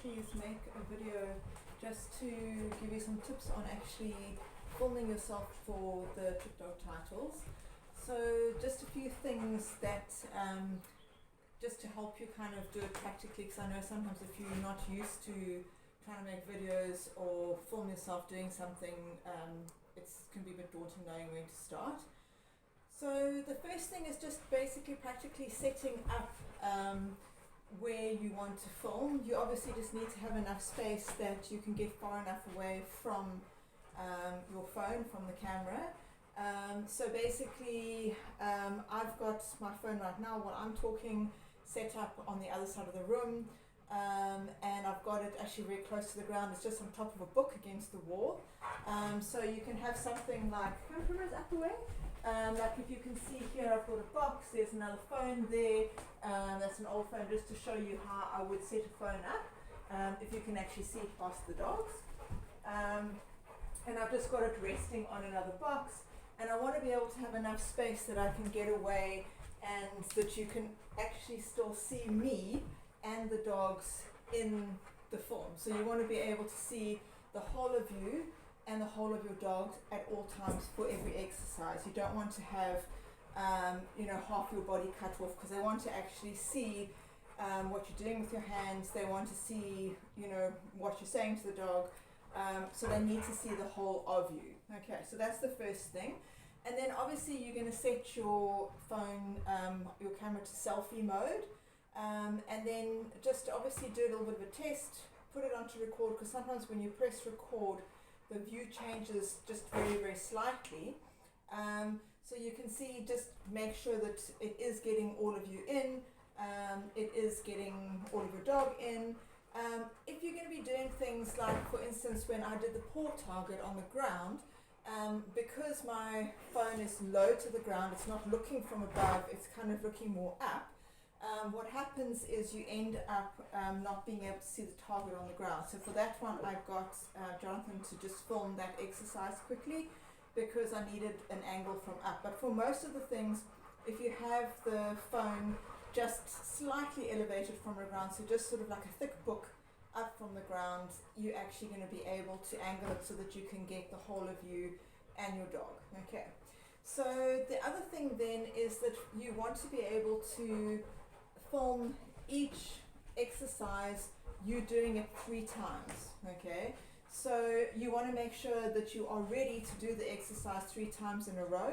quickly make a video just to give you some tips on actually filming yourself for the Trick Dog titles. So just a few things that just to help you kind of do it practically, because I know sometimes if you're not used to trying to make videos or film yourself doing something, it can be a bit daunting knowing where to start. So the first thing is just basically practically setting up where you want to film. You obviously just need to have enough space that you can get far enough away from your phone, from the camera. So basically I've got my phone right now while I'm talking set up on the other side of the room, and I've got it actually very close to the ground. It's just on top of a book against the wall. So you can have something like, camera's up the way. Like if you can see here, I've got a box, there's another phone there, that's an old phone, just to show you how I would set a phone up, if you can actually see it past the dogs. And I've just got it resting on another box, and I want to be able to have enough space that I can get away and that you can actually still see me and the dogs in the film. So you want to be able to see the whole of you and the whole of your dogs at all times for every exercise. You don't want to have half your body cut off, because they want to actually see what you're doing with your hands. They want to see what you're saying to the dog, so they need to see the whole of you. Okay, so that's the first thing. And then obviously you're going to set your phone, your camera to selfie mode, and then just obviously do a little bit of a test, put it onto record, because sometimes when you press record the view changes just very, very slightly. So you can see, just make sure that it is getting all of you in, it is getting all of your dog in. If you're going to be doing things like, for instance, when I did the paw target on the ground, because my phone is low to the ground, it's not looking from above, it's kind of looking more up. What happens is you end up not being able to see the target on the ground. So for that one, I got Jonathan to just film that exercise quickly, because I needed an angle from up. But for most of the things, if you have the phone just slightly elevated from the ground, so just sort of like a thick book up from the ground, you're actually going to be able to angle it so that you can get the whole of you and your dog. Okay. So the other thing then is that you want to be able to film each exercise, you doing it 3 times. Okay, so you want to make sure that you are ready to do the exercise 3 times in a row.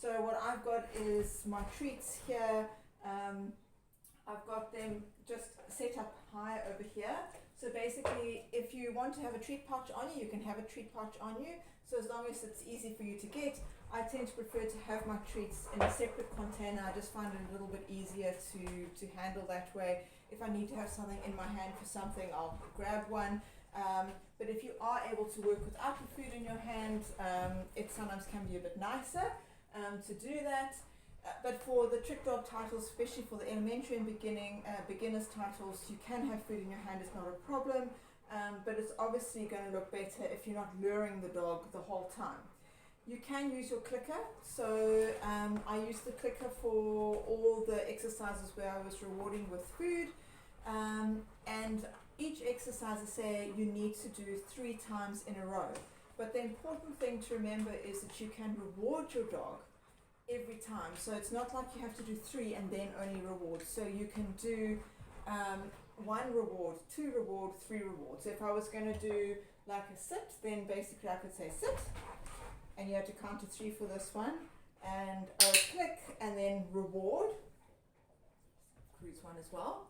So what I've got is my treats here. I've got them just set up high over here. So basically, if you want to have a treat pouch on you, you can have a treat pouch on you. So as long as it's easy for you to get, I tend to prefer to have my treats in a separate container. I just find it a little bit easier to handle that way. If I need to have something in my hand for something, I'll grab one. But if you are able to work without the food in your hand, it sometimes can be a bit nicer to do that. But for the Trick Dog titles, especially for the elementary and beginners titles, you can have food in your hand, it's not a problem. But it's obviously going to look better if you're not luring the dog the whole time. You can use your clicker. So I used the clicker for all the exercises where I was rewarding with food. And each exercise, I say, you need to do 3 times in a row. But the important thing to remember is that you can reward your dog every time. So it's not like you have to do 3 and then only reward. So you can do 1 reward, 2 reward, 3 rewards. So if I was going to do like a sit, then basically I could say sit, and you have to count to 3 for this one, and I would click and then reward, cruise one as well,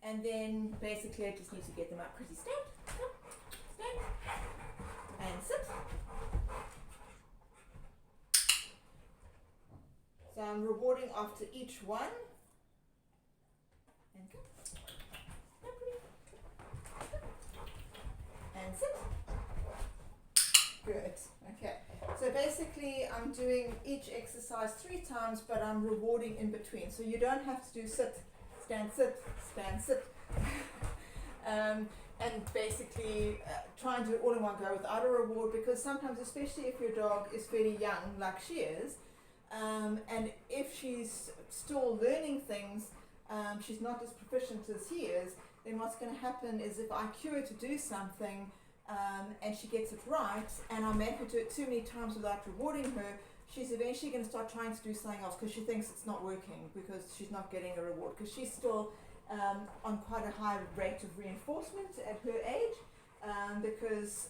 and then basically I just need to get them up. Pretty stand, and sit. So I'm rewarding after each one, and go. And sit. Good. Okay. So basically I'm doing each exercise 3 times, but I'm rewarding in between. So you don't have to do sit, stand, sit, stand, sit. And basically try and do it all in one go without a reward, because sometimes, especially if your dog is fairly young, like she is, and if she's still learning things, she's not as proficient as he is, then what's going to happen is if I cue her to do something and she gets it right, and I make her do it too many times without rewarding her, she's eventually going to start trying to do something else because she thinks it's not working because she's not getting a reward, because she's still on quite a high rate of reinforcement at her age, because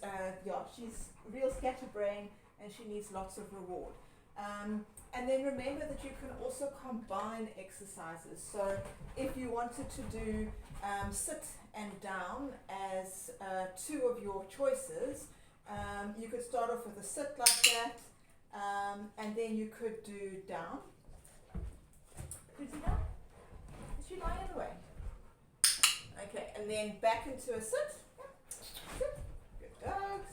she's real scatterbrain and she needs lots of reward. And then remember that you can also combine exercises. So if you wanted to do sit and down as two of your choices, you could start off with a sit like that, and then you could do down. Christina, is she lying in the way? Okay, and then back into a sit. Sit. Good dogs.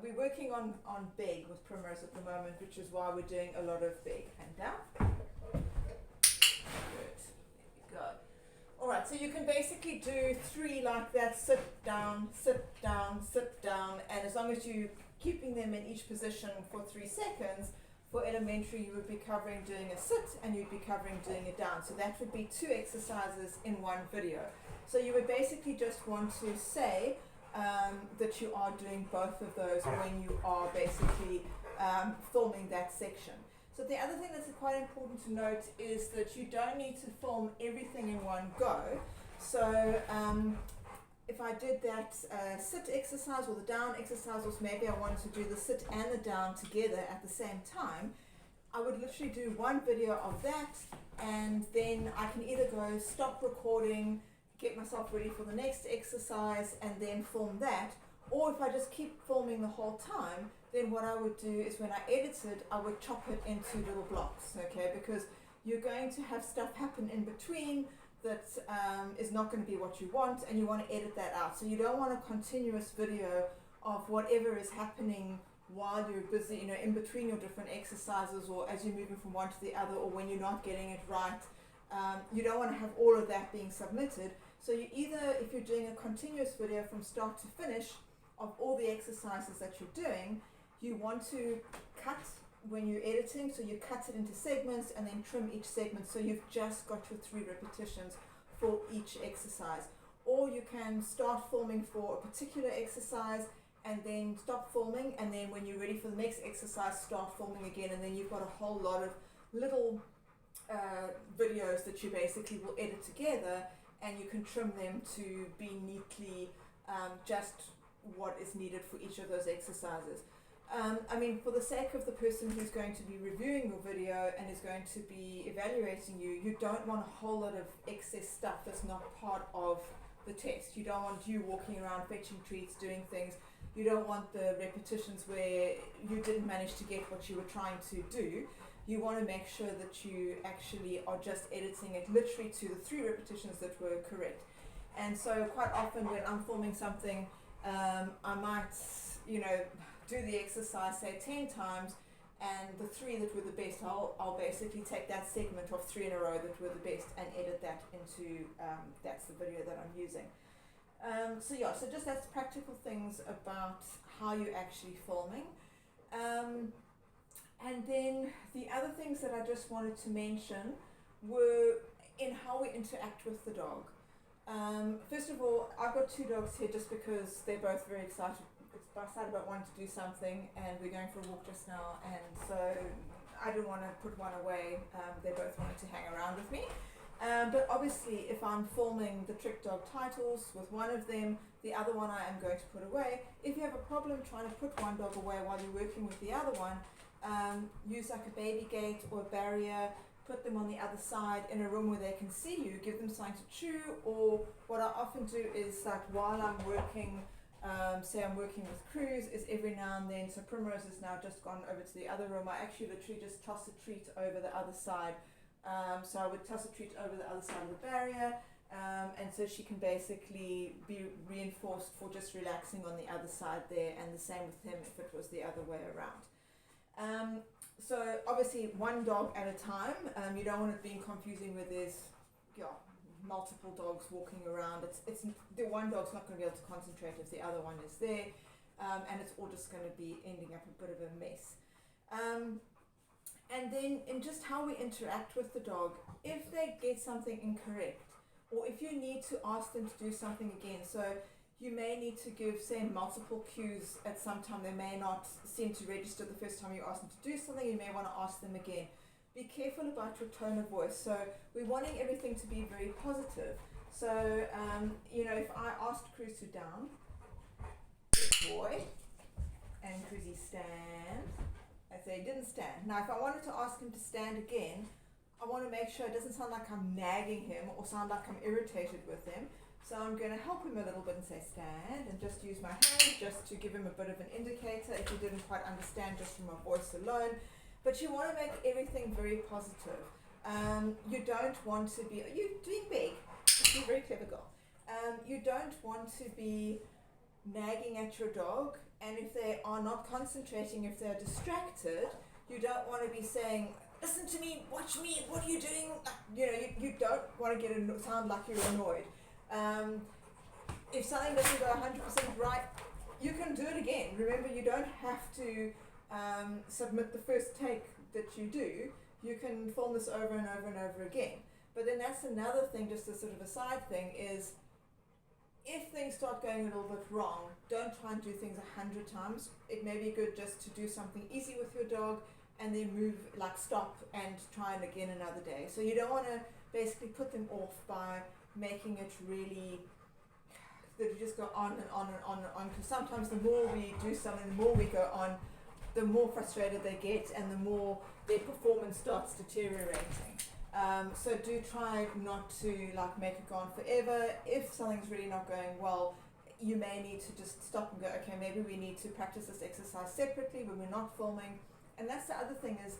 We're working on beg with Primrose at the moment, which is why we're doing a lot of beg and down. Good. There we go. Alright, so you can basically do 3 like that: sit down, and as long as you're keeping them in each position for 3 seconds, for elementary you would be covering doing a sit and you'd be covering doing a down. So that would be 2 exercises in one video. So you would basically just want to say that you are doing both of those when you are basically filming that section. So the other thing that's quite important to note is that you don't need to film everything in one go. So if I did that sit exercise or the down exercise, or maybe I wanted to do the sit and the down together at the same time, I would literally do one video of that, and then I can either go stop recording, get myself ready for the next exercise, and then film that. Or if I just keep filming the whole time, then what I would do is when I edit it, I would chop it into little blocks, okay? Because you're going to have stuff happen in between that is not going to be what you want, and you want to edit that out. So you don't want a continuous video of whatever is happening while you're busy, in between your different exercises, or as you're moving from one to the other, or when you're not getting it right. You don't want to have all of that being submitted. So you either, if you're doing a continuous video from start to finish of all the exercises that you're doing, you want to cut when you're editing, so you cut it into segments and then trim each segment, so you've just got your 3 repetitions for each exercise. Or you can start filming for a particular exercise and then stop filming, and then when you're ready for the next exercise, start filming again, and then you've got a whole lot of little videos that you basically will edit together, and you can trim them to be neatly just what is needed for each of those exercises. For the sake of the person who's going to be reviewing your video and is going to be evaluating you, you don't want a whole lot of excess stuff that's not part of the test. You don't want you walking around fetching treats, doing things. You don't want the repetitions where you didn't manage to get what you were trying to do. You want to make sure that you actually are just editing it literally to the 3 repetitions that were correct. And so quite often when I'm filming something, I might, do the exercise say 10 times, and the 3 that were the best, I'll basically take that segment of 3 in a row that were the best and edit that into, that's the video that I'm using. So just that's practical things about how you're actually filming. And then the other things that I just wanted to mention were in how we interact with the dog. First of all, I've got 2 dogs here just because they're both very excited about wanting to do something, and we're going for a walk just now, and so I didn't want to put one away. They both wanted to hang around with me. But obviously if I'm filming the trick dog titles with one of them, the other one I am going to put away. If you have a problem trying to put one dog away while you're working with the other one, use like a baby gate or a barrier, put them on the other side in a room where they can see you, give them something to chew. Or what I often do is, like, while I'm working, say I'm working with Cruz, is every now and then, so Primrose has now just gone over to the other room, I actually literally just toss a treat over the other side. So I would toss a treat over the other side of the barrier, and so she can basically be reinforced for just relaxing on the other side there, and the same with him if it was the other way around. So obviously one dog at a time. You don't want it being confusing where there's multiple dogs walking around. It's the one dog's not going to be able to concentrate if the other one is there, and it's all just going to be ending up a bit of a mess. And then in just how we interact with the dog, if they get something incorrect, or if you need to ask them to do something again. So you may need to give, say, multiple cues at some time. They may not seem to register the first time you ask them to do something. You may want to ask them again. Be careful about your tone of voice. So we're wanting everything to be very positive. So, if I asked Cruz to down, good boy, and Cruzzy stand, I say he didn't stand. Now, if I wanted to ask him to stand again, I want to make sure it doesn't sound like I'm nagging him or sound like I'm irritated with him. So I'm going to help him a little bit and say stand, and just use my hand just to give him a bit of an indicator if he didn't quite understand just from my voice alone. But you want to make everything very positive. You don't want to be, you're doing big, you're a very clever girl. You don't want to be nagging at your dog, and if they are not concentrating, if they're distracted, you don't want to be saying, listen to me, watch me, what are you doing? You don't want to sound like you're annoyed. If something doesn't go 100% right, you can do it again. Remember, you don't have to submit the first take that you do. You can film this over and over and over again. But then that's another thing, just a sort of a side thing, is if things start going a little bit wrong, don't try and do things 100 times. It may be good just to do something easy with your dog and then move, like stop and try and again another day. So you don't want to basically put them off by making it really, that you just go on and on and on and on, because sometimes the more we do something, the more we go on, the more frustrated they get and the more their performance starts deteriorating. So do try not to make it go on forever. If something's really not going well, you may need to just stop and go, okay, maybe we need to practice this exercise separately when we're not filming. And that's the other thing, is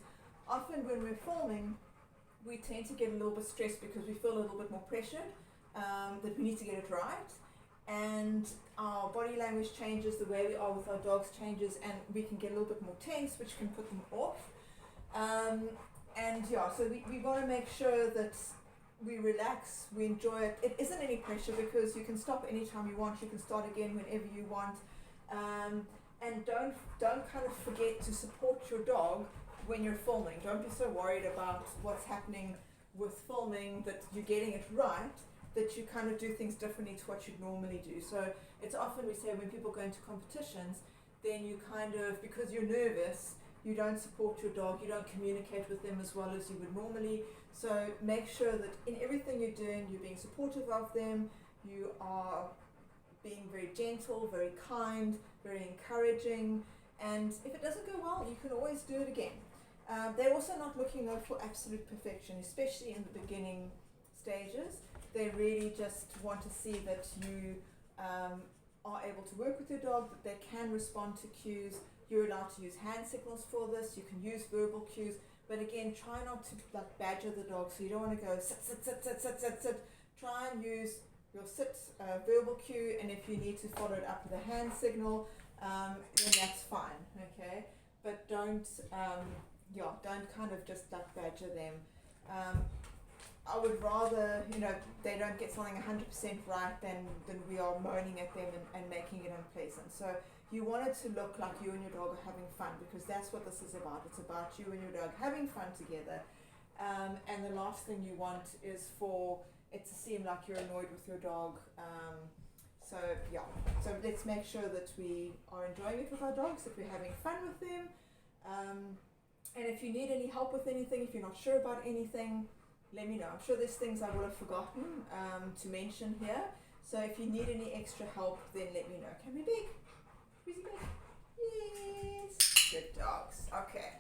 often when we're filming, we tend to get a little bit stressed because we feel a little bit more pressured, that we need to get it right. And our body language changes, the way we are with our dogs changes, and we can get a little bit more tense, which can put them off. So we want to make sure that we relax, we enjoy it. It isn't any pressure, because you can stop anytime you want, you can start again whenever you want. And don't kind of forget to support your dog when you're filming. Don't be so worried about what's happening with filming that you're getting it right, that you kind of do things differently to what you'd normally do. So it's often, we say, when people go into competitions, then you kind of, because you're nervous, you don't support your dog, you don't communicate with them as well as you would normally. So make sure that in everything you're doing, you're being supportive of them, you are being very gentle, very kind, very encouraging, and if it doesn't go well, you can always do it again. They're also not looking though for absolute perfection, especially in the beginning stages. They really just want to see that you are able to work with your dog, that they can respond to cues. You're allowed to use hand signals for this. You can use verbal cues, but again, try not to badger the dog. So you don't want to go sit, sit, sit, sit, sit, sit, sit. Try and use your sit verbal cue, and if you need to follow it up with a hand signal, then that's fine. Okay, but don't kind of just badger them. I would rather, they don't get something 100% right than we are moaning at them and making it unpleasant. So you want it to look like you and your dog are having fun, because that's what this is about. It's about you and your dog having fun together. And the last thing you want is for it to seem like you're annoyed with your dog. So let's make sure that we are enjoying it with our dogs, that we're having fun with them. And if you need any help with anything, if you're not sure about anything, let me know. I'm sure there's things I would have forgotten to mention here. So if you need any extra help, then let me know. Can we big? Is he big? Yes. Good dogs. Okay.